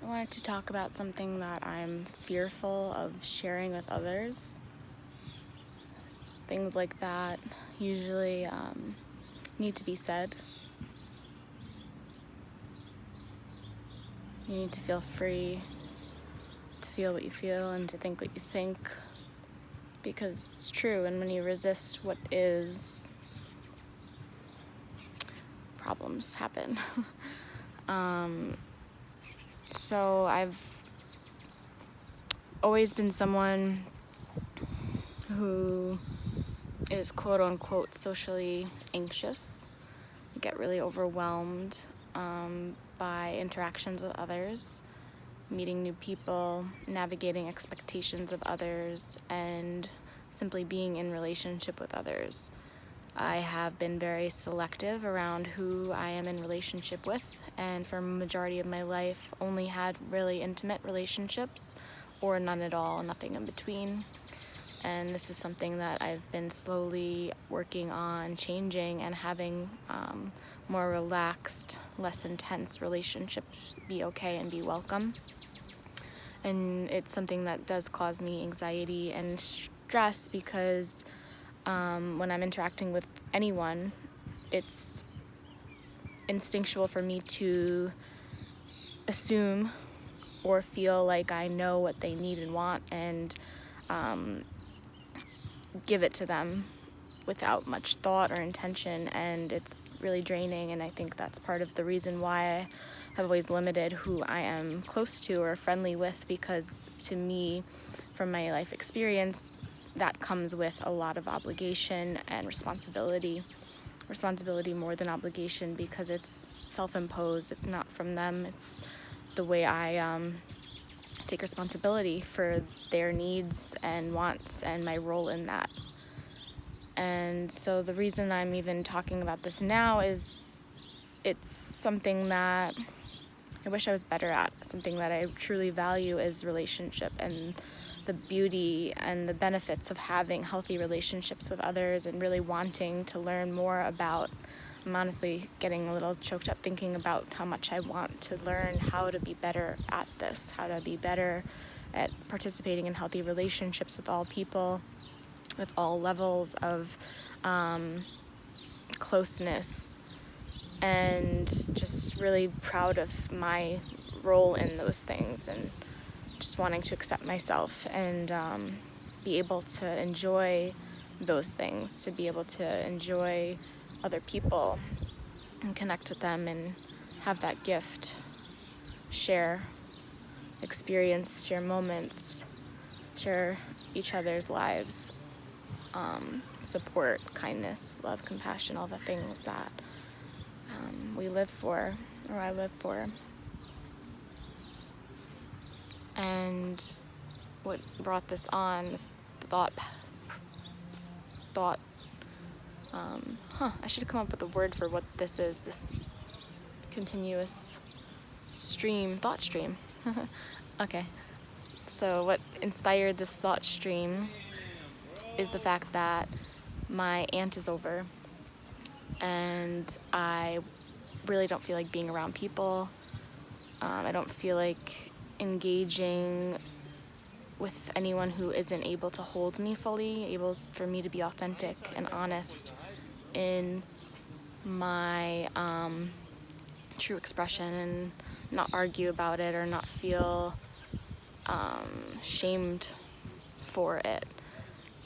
I wanted to talk about something that I'm fearful of sharing with others. Things like that usually need to be said. You need to feel free to feel what you feel and to think what you think, because it's true, and when you resist what is, problems happen. So I've always been someone who is quote unquote socially anxious. I get really overwhelmed by interactions with others, meeting new people, navigating expectations of others, and simply being in relationship with others. I have been very selective around who I am in relationship with, and for a majority of my life only had really intimate relationships or none at all, nothing in between. And this is something that I've been slowly working on changing and having more relaxed, less intense relationships be okay and be welcome. And it's something that does cause me anxiety and stress because when I'm interacting with anyone, it's instinctual for me to assume or feel like I know what they need and want and give it to them without much thought or intention, and it's really draining. And I think that's part of the reason why I have always limited who I am close to or friendly with, because to me, from my life experience, that comes with a lot of obligation and responsibility more than obligation, because it's self-imposed. It's not from them. It's the way I take responsibility for their needs and wants and my role in that. And so the reason I'm even talking about this now is it's something that I wish I was better at, something that I truly value is relationship and the beauty and the benefits of having healthy relationships with others, and really wanting to learn more about. I'm honestly getting a little choked up thinking about how much I want to learn how to be better at this, how to be better at participating in healthy relationships with all people, with all levels of closeness, and just really proud of my role in those things, and just wanting to accept myself and be able to enjoy those things, to be able to enjoy other people and connect with them and have that gift, share experience, share moments, share each other's lives, support, kindness, love, compassion, all the things that we live for, or I live for. And what brought this on, this thought, I should have come up with a word for what this is, this continuous thought stream. Okay, so what inspired this thought stream is the fact that my aunt is over, and I really don't feel like being around people. I don't feel like engaging with anyone who isn't able to hold me fully, able for me to be authentic and honest in my true expression, and not argue about it or not feel shamed for it.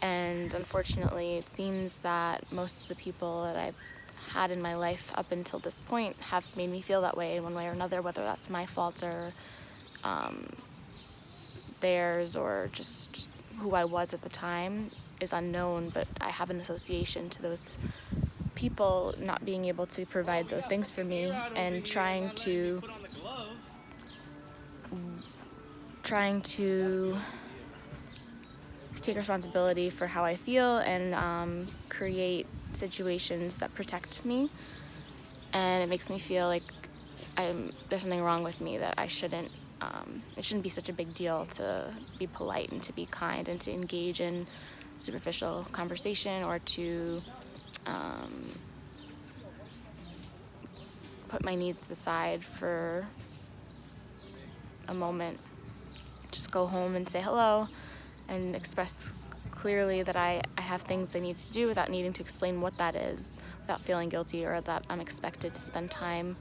And unfortunately, it seems that most of the people that I've had in my life up until this point have made me feel that way in one way or another, whether that's my fault or theirs, or just who I was at the time is unknown, but I have an association to those people not being able to provide those things for me, and trying to take responsibility for how I feel and create situations that protect me. And it makes me feel like there's something wrong with me, that I shouldn't, it shouldn't be such a big deal to be polite and to be kind and to engage in superficial conversation, or to put my needs to the side for a moment, just go home and say hello and express clearly that I have things I need to do without needing to explain what that is, without feeling guilty or that I'm expected to spend time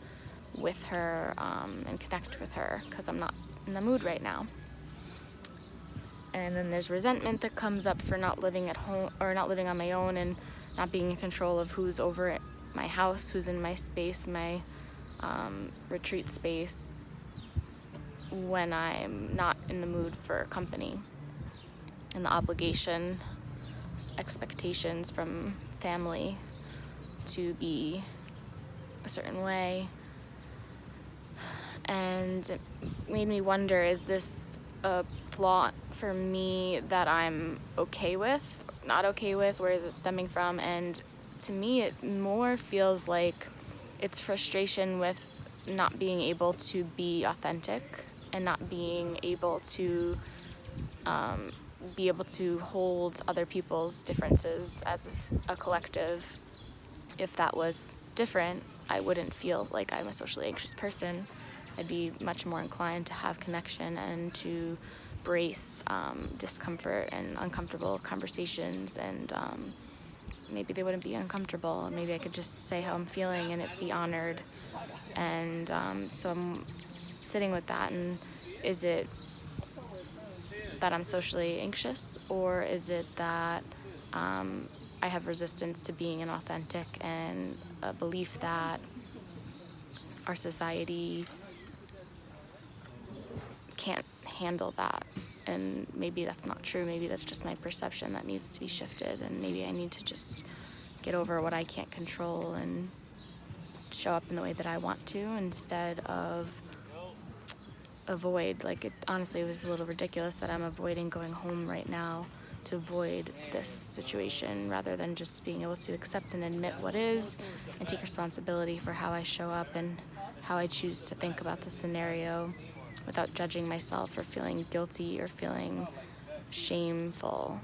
with her and connect with her because I'm not in the mood right now. And then there's resentment that comes up for not living at home or not living on my own and not being in control of who's over at my house, who's in my space, my retreat space, when I'm not in the mood for company. And the obligation, expectations from family to be a certain way. And it made me wonder, is this a flaw for me that I'm okay with, not okay with? Where is it stemming from? And to me, it more feels like it's frustration with not being able to be authentic and not being able to hold other people's differences as a collective. If that was different, I wouldn't feel like I'm a socially anxious person. I'd be much more inclined to have connection and to brace discomfort and uncomfortable conversations, and maybe they wouldn't be uncomfortable. Maybe I could just say how I'm feeling and it be honored. And so I'm sitting with that, and is it that I'm socially anxious, or is it that I have resistance to being inauthentic and a belief that our society can't handle that? And maybe that's not true. Maybe that's just my perception that needs to be shifted, and maybe I need to just get over what I can't control and show up in the way that I want to instead of avoid. Like, honestly, it was a little ridiculous that I'm avoiding going home right now to avoid this situation rather than just being able to accept and admit what is and take responsibility for how I show up and how I choose to think about the scenario without judging myself or feeling guilty or feeling shameful